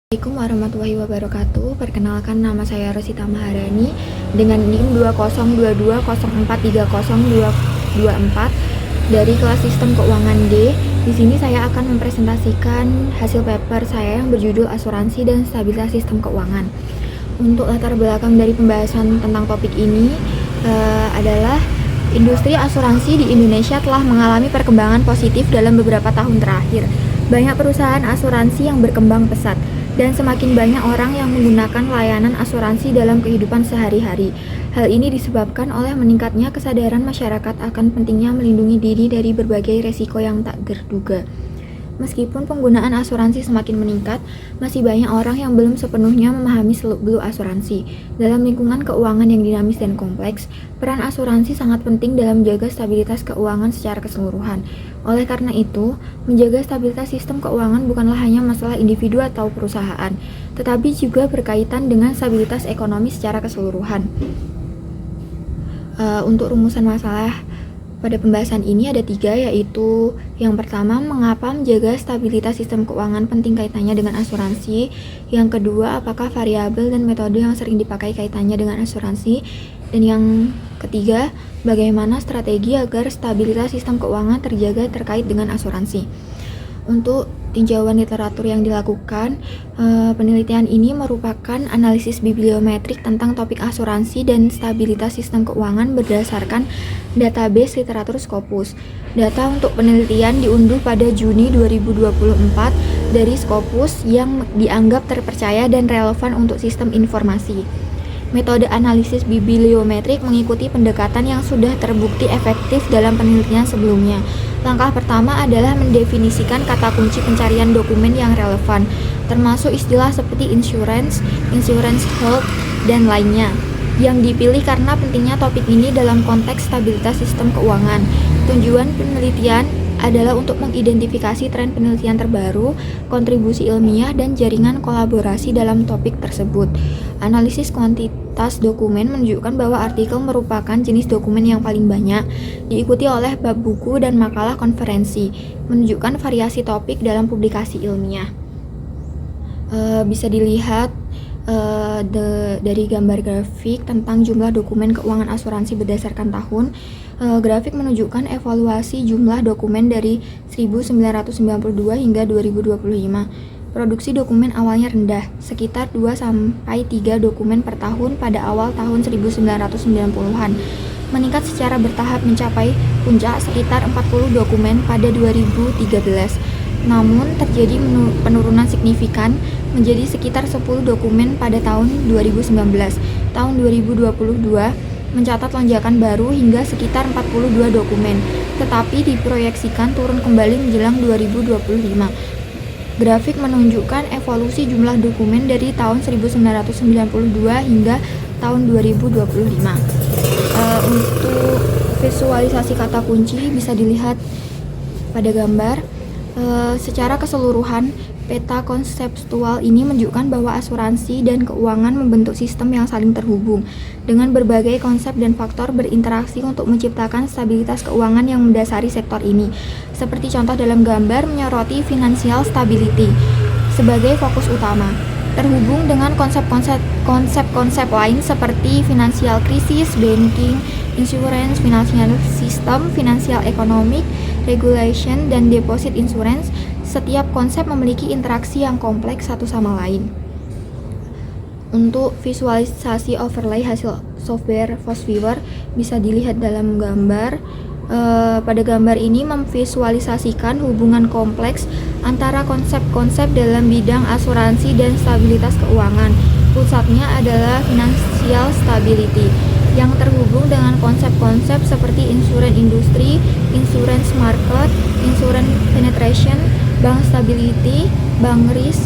Assalamualaikum warahmatullahi wabarakatuh. Perkenalkan, nama saya Rosita Maharani dengan NIM 2022043024 dari kelas Sistem Keuangan D. Di sini saya akan mempresentasikan hasil paper saya yang berjudul Asuransi dan Stabilitas Sistem Keuangan. Untuk latar belakang dari pembahasan tentang topik ini adalah industri asuransi di Indonesia telah mengalami perkembangan positif dalam beberapa tahun terakhir. Banyak perusahaan asuransi yang berkembang pesat dan semakin banyak orang yang menggunakan layanan asuransi dalam kehidupan sehari-hari. Hal ini disebabkan oleh meningkatnya kesadaran masyarakat akan pentingnya melindungi diri dari berbagai resiko yang tak terduga. Meskipun penggunaan asuransi semakin meningkat, masih banyak orang yang belum sepenuhnya memahami seluk-beluk asuransi. Dalam lingkungan keuangan yang dinamis dan kompleks, peran asuransi sangat penting dalam menjaga stabilitas keuangan secara keseluruhan. Oleh karena itu, menjaga stabilitas sistem keuangan bukanlah hanya masalah individu atau perusahaan, tetapi juga berkaitan dengan stabilitas ekonomi secara keseluruhan. Untuk rumusan masalah pada pembahasan ini ada 3, yaitu yang pertama, mengapa menjaga stabilitas sistem keuangan penting kaitannya dengan asuransi. Yang kedua, apakah variabel dan metode yang sering dipakai kaitannya dengan asuransi. Dan yang ketiga, bagaimana strategi agar stabilitas sistem keuangan terjaga terkait dengan asuransi. Untuk tinjauan literatur yang dilakukan, penelitian ini merupakan analisis bibliometrik tentang topik asuransi dan stabilitas sistem keuangan berdasarkan database literatur Scopus. Data untuk penelitian diunduh pada Juni 2024 dari Scopus yang dianggap terpercaya dan relevan untuk sistem informasi. Metode analisis bibliometrik mengikuti pendekatan yang sudah terbukti efektif dalam penelitian sebelumnya. Langkah pertama adalah mendefinisikan kata kunci pencarian dokumen yang relevan, termasuk istilah seperti insurance, health, dan lainnya, yang dipilih karena pentingnya topik ini dalam konteks stabilitas sistem keuangan. Tujuan penelitian adalah untuk mengidentifikasi tren penelitian terbaru, kontribusi ilmiah, dan jaringan kolaborasi dalam topik tersebut. Analisis kuantitas dokumen menunjukkan bahwa artikel merupakan jenis dokumen yang paling banyak, diikuti oleh bab buku dan makalah konferensi, menunjukkan variasi topik dalam publikasi ilmiah. Bisa dilihat dari gambar grafik tentang jumlah dokumen keuangan asuransi berdasarkan tahun. Grafik menunjukkan evaluasi jumlah dokumen dari 1992 hingga 2025. Produksi dokumen awalnya rendah, sekitar 2-3 dokumen per tahun pada awal tahun 1990-an. Meningkat secara bertahap mencapai puncak sekitar 40 dokumen pada 2013. Namun terjadi penurunan signifikan menjadi sekitar 10 dokumen pada tahun 2019. Tahun 2022 mencatat lonjakan baru hingga sekitar 42 dokumen, tetapi diproyeksikan turun kembali menjelang 2025. Grafik menunjukkan evolusi jumlah dokumen dari tahun 1992 hingga tahun 2025. Untuk visualisasi kata kunci bisa dilihat pada gambar. Secara keseluruhan, peta konseptual ini menunjukkan bahwa asuransi dan keuangan membentuk sistem yang saling terhubung, dengan berbagai konsep dan faktor berinteraksi untuk menciptakan stabilitas keuangan yang mendasari sektor ini. Seperti contoh dalam gambar menyoroti financial stability sebagai fokus utama, terhubung dengan konsep-konsep lain seperti financial crisis, banking, insurance, financial system, financial economic, regulation, dan deposit insurance. Setiap konsep memiliki interaksi yang kompleks satu sama lain. Untuk visualisasi overlay hasil software FOSViewer bisa dilihat dalam gambar. Pada gambar ini memvisualisasikan hubungan kompleks antara konsep-konsep dalam bidang asuransi dan stabilitas keuangan. Pusatnya adalah financial stability, yang terhubung dengan konsep-konsep seperti insurance industry, insurance market, insurance penetration, bank stability, bank risk,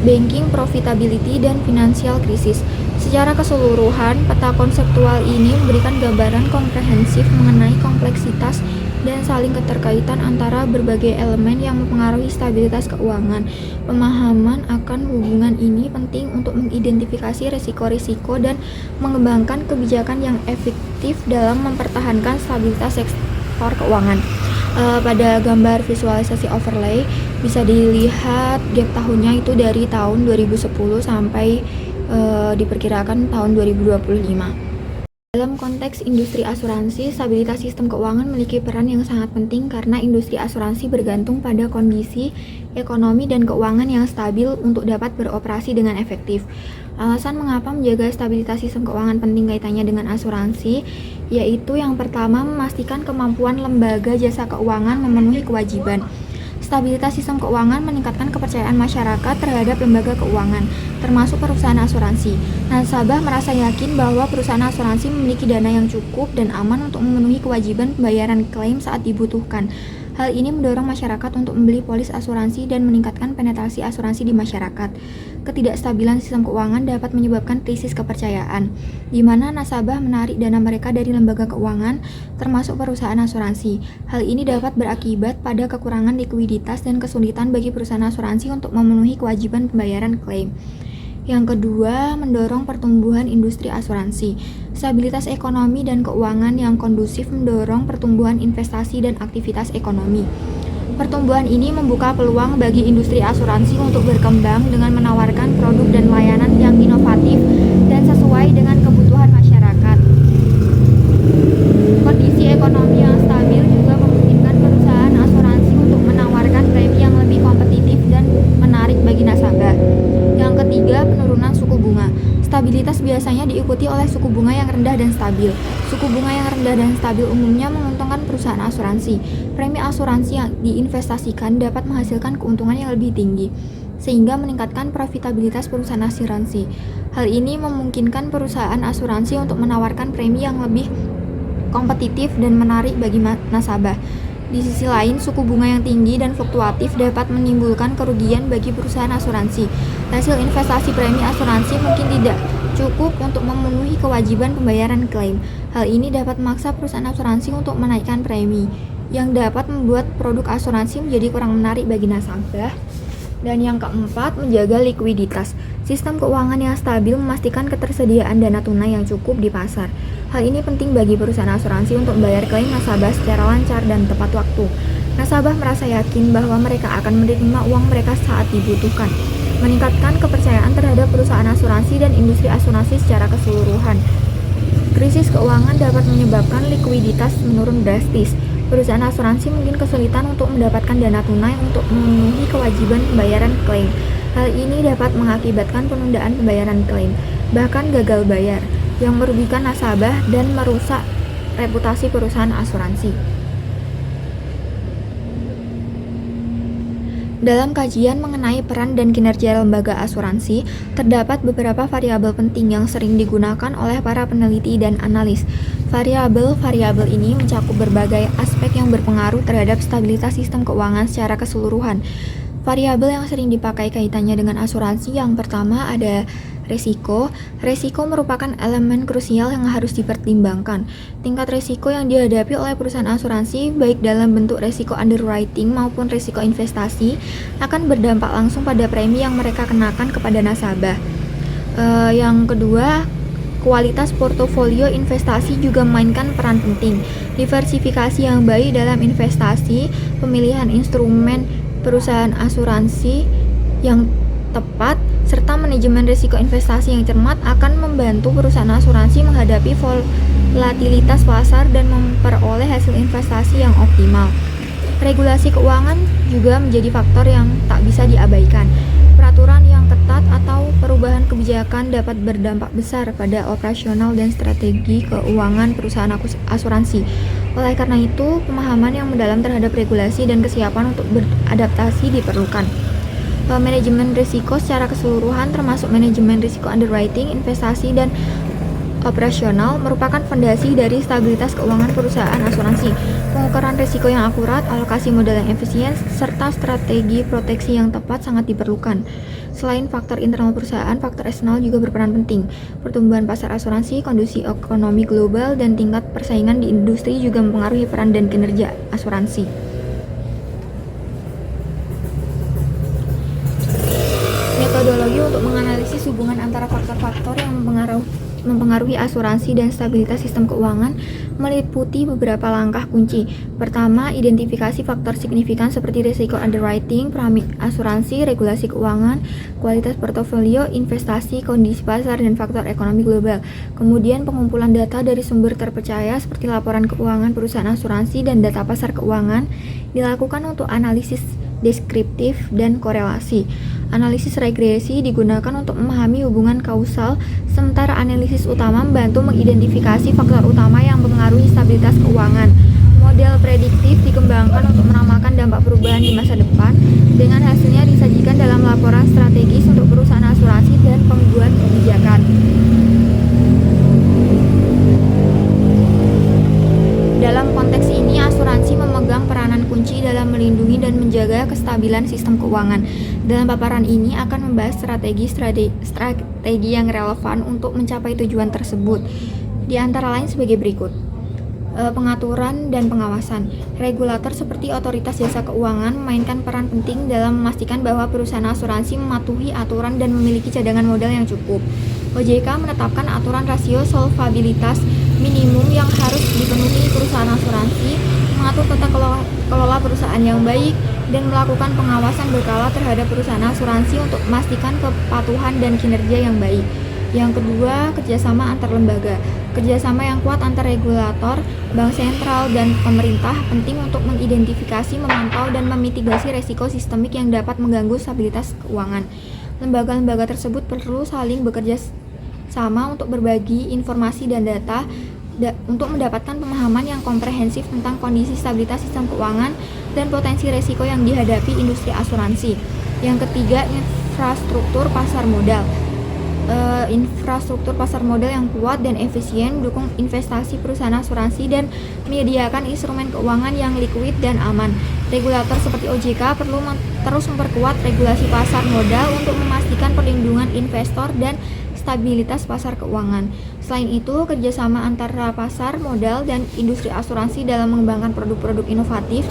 banking profitability, dan financial crisis. Secara keseluruhan, peta konseptual ini memberikan gambaran komprehensif mengenai kompleksitas dan saling keterkaitan antara berbagai elemen yang mempengaruhi stabilitas keuangan. Pemahaman akan hubungan ini penting untuk mengidentifikasi risiko-risiko dan mengembangkan kebijakan yang efektif dalam mempertahankan stabilitas sektor keuangan. Pada gambar visualisasi overlay Bisa dilihat gap tahunnya itu dari tahun 2010 sampai diperkirakan tahun 2025. Dalam konteks industri asuransi, stabilitas sistem keuangan memiliki peran yang sangat penting karena industri asuransi bergantung pada kondisi ekonomi dan keuangan yang stabil untuk dapat beroperasi dengan efektif. Alasan mengapa menjaga stabilitas sistem keuangan penting kaitannya dengan asuransi, yaitu yang pertama memastikan kemampuan lembaga jasa keuangan memenuhi kewajiban. Stabilitas sistem keuangan meningkatkan kepercayaan masyarakat terhadap lembaga keuangan, termasuk perusahaan asuransi. Nasabah merasa yakin bahwa perusahaan asuransi memiliki dana yang cukup dan aman untuk memenuhi kewajiban pembayaran klaim saat dibutuhkan. Hal ini mendorong masyarakat untuk membeli polis asuransi dan meningkatkan penetrasi asuransi di masyarakat. Ketidakstabilan sistem keuangan dapat menyebabkan krisis kepercayaan, di mana nasabah menarik dana mereka dari lembaga keuangan, termasuk perusahaan asuransi. Hal ini dapat berakibat pada kekurangan likuiditas dan kesulitan bagi perusahaan asuransi untuk memenuhi kewajiban pembayaran klaim. Yang kedua, mendorong pertumbuhan industri asuransi. Stabilitas ekonomi dan keuangan yang kondusif mendorong pertumbuhan investasi dan aktivitas ekonomi. Pertumbuhan ini membuka peluang bagi industri asuransi untuk berkembang dengan menawarkan produk dan layanan yang inovatif dan sesuai dengan kebutuhan masyarakat. Kondisi ekonomi yang stabil juga memungkinkan perusahaan asuransi untuk menawarkan premi yang lebih kompetitif dan menarik bagi nasabah. Yang ketiga, penurunan suku bunga. Stabilitas biasanya diikuti oleh suku bunga yang rendah dan stabil. Suku bunga yang rendah dan stabil umumnya menguntungkan perusahaan asuransi. Premi asuransi yang diinvestasikan dapat menghasilkan keuntungan yang lebih tinggi, sehingga meningkatkan profitabilitas perusahaan asuransi. Hal ini memungkinkan perusahaan asuransi untuk menawarkan premi yang lebih kompetitif dan menarik bagi nasabah. Di sisi lain, suku bunga yang tinggi dan fluktuatif dapat menimbulkan kerugian bagi perusahaan asuransi. Hasil investasi premi asuransi mungkin tidak cukup untuk memenuhi kewajiban pembayaran klaim. Hal ini dapat memaksa perusahaan asuransi untuk menaikkan premi, yang dapat membuat produk asuransi menjadi kurang menarik bagi nasabah. Dan yang keempat, menjaga likuiditas. Sistem keuangan yang stabil memastikan ketersediaan dana tunai yang cukup di pasar. Hal ini penting bagi perusahaan asuransi untuk membayar klaim nasabah secara lancar dan tepat waktu. Nasabah merasa yakin bahwa mereka akan menerima uang mereka saat dibutuhkan, meningkatkan kepercayaan terhadap perusahaan asuransi dan industri asuransi secara keseluruhan. Krisis keuangan dapat menyebabkan likuiditas menurun drastis. Perusahaan asuransi mungkin kesulitan untuk mendapatkan dana tunai untuk memenuhi kewajiban pembayaran klaim. Hal ini dapat mengakibatkan penundaan pembayaran klaim, bahkan gagal bayar, yang merugikan nasabah dan merusak reputasi perusahaan asuransi. Dalam kajian mengenai peran dan kinerja lembaga asuransi, terdapat beberapa variabel penting yang sering digunakan oleh para peneliti dan analis. Variabel-variabel ini mencakup berbagai aspek yang berpengaruh terhadap stabilitas sistem keuangan secara keseluruhan. Variabel yang sering dipakai kaitannya dengan asuransi yang pertama ada resiko. Resiko merupakan elemen krusial yang harus dipertimbangkan. Tingkat resiko yang dihadapi oleh perusahaan asuransi, baik dalam bentuk resiko underwriting maupun resiko investasi, akan berdampak langsung pada premi yang mereka kenakan kepada nasabah. Yang kedua, kualitas portofolio investasi juga memainkan peran penting. Diversifikasi yang baik dalam investasi, pemilihan instrumen perusahaan asuransi yang tepat, serta manajemen risiko investasi yang cermat akan membantu perusahaan asuransi menghadapi volatilitas pasar dan memperoleh hasil investasi yang optimal. Regulasi keuangan juga menjadi faktor yang tak bisa diabaikan. Peraturan yang ketat atau perubahan kebijakan dapat berdampak besar pada operasional dan strategi keuangan perusahaan asuransi. Oleh karena itu, pemahaman yang mendalam terhadap regulasi dan kesiapan untuk beradaptasi diperlukan. Manajemen risiko secara keseluruhan termasuk manajemen risiko underwriting, investasi, dan operasional merupakan fondasi dari stabilitas keuangan perusahaan asuransi. Pengukuran risiko yang akurat, alokasi modal yang efisien, serta strategi proteksi yang tepat sangat diperlukan. Selain faktor internal perusahaan, faktor eksternal juga berperan penting. Pertumbuhan pasar asuransi, kondisi ekonomi global, dan tingkat persaingan di industri juga mempengaruhi peran dan kinerja asuransi. Metodologi untuk menganalisis hubungan antara faktor-faktor yang mempengaruhi asuransi dan stabilitas sistem keuangan meliputi beberapa langkah kunci. Pertama, identifikasi faktor signifikan seperti risiko underwriting, premium asuransi, regulasi keuangan, kualitas portofolio, investasi, kondisi pasar, dan faktor ekonomi global. Kemudian, pengumpulan data dari sumber terpercaya seperti laporan keuangan perusahaan asuransi dan data pasar keuangan dilakukan untuk analisis deskriptif dan korelasi. Analisis regresi digunakan untuk memahami hubungan kausal, sementara analisis utama membantu mengidentifikasi faktor utama yang mempengaruhi stabilitas keuangan. Model prediktif dikembangkan untuk meramalkan dampak perubahan di masa depan, dengan hasilnya disajikan dalam laporan strategis untuk perusahaan asuransi dan pembuat kebijakan. Dalam konteks ini, asuransi memegang peranan kunci dalam melindungi dan menjaga kestabilan sistem keuangan. Dalam paparan ini akan membahas strategi yang relevan untuk mencapai tujuan tersebut. Di antara lain sebagai berikut. Pengaturan dan pengawasan. Regulator seperti Otoritas Jasa Keuangan memainkan peran penting dalam memastikan bahwa perusahaan asuransi mematuhi aturan dan memiliki cadangan modal yang cukup. OJK menetapkan aturan rasio solvabilitas minimum yang harus dipenuhi perusahaan asuransi, mengatur tata kelola perusahaan yang baik, dan melakukan pengawasan berkala terhadap perusahaan asuransi untuk memastikan kepatuhan dan kinerja yang baik. Yang kedua, kerjasama antar lembaga. Kerjasama yang kuat antar regulator, bank sentral, dan pemerintah penting untuk mengidentifikasi, memantau, dan memitigasi resiko sistemik yang dapat mengganggu stabilitas keuangan. Lembaga-lembaga tersebut perlu saling bekerja sama untuk berbagi informasi dan data untuk mendapatkan pemahaman yang komprehensif tentang kondisi stabilitas sistem keuangan dan potensi resiko yang dihadapi industri asuransi. Yang ketiga, infrastruktur pasar modal. Infrastruktur pasar modal yang kuat dan efisien mendukung investasi perusahaan asuransi dan menyediakan instrumen keuangan yang likuid dan aman. Regulator seperti OJK perlu terus memperkuat regulasi pasar modal untuk memastikan perlindungan investor dan stabilitas pasar keuangan. Selain itu, kerjasama antara pasar modal dan industri asuransi dalam mengembangkan produk-produk inovatif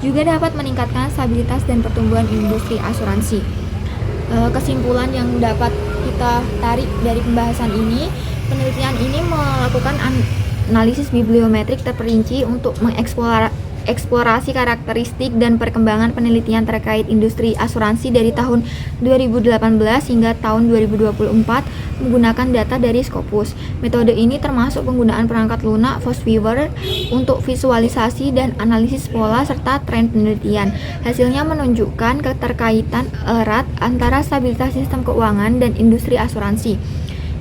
juga dapat meningkatkan stabilitas dan pertumbuhan industri asuransi. Kesimpulan yang dapat kita tarik dari pembahasan ini, penelitian ini melakukan analisis bibliometrik terperinci untuk mengeksplorasi karakteristik dan perkembangan penelitian terkait industri asuransi dari tahun 2018 hingga tahun 2024 menggunakan data dari Scopus. Metode ini termasuk penggunaan perangkat lunak Fastweaver untuk visualisasi dan analisis pola serta tren penelitian. Hasilnya menunjukkan keterkaitan erat antara stabilitas sistem keuangan dan industri asuransi.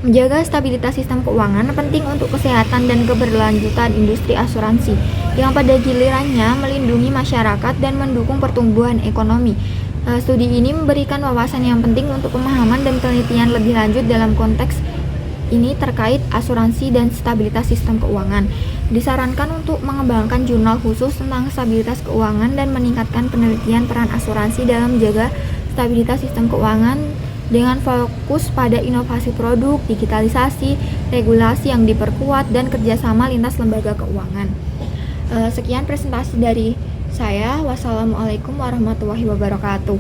Menjaga stabilitas sistem keuangan penting untuk kesehatan dan keberlanjutan industri asuransi, yang pada gilirannya melindungi masyarakat dan mendukung pertumbuhan ekonomi. Studi ini memberikan wawasan yang penting untuk pemahaman dan penelitian lebih lanjut dalam konteks ini terkait asuransi dan stabilitas sistem keuangan. Disarankan untuk mengembangkan jurnal khusus tentang stabilitas keuangan dan meningkatkan penelitian peran asuransi dalam menjaga stabilitas sistem keuangan dengan fokus pada inovasi produk, digitalisasi, regulasi yang diperkuat, dan kerjasama lintas lembaga keuangan. Sekian presentasi dari saya. Wassalamualaikum warahmatullahi wabarakatuh.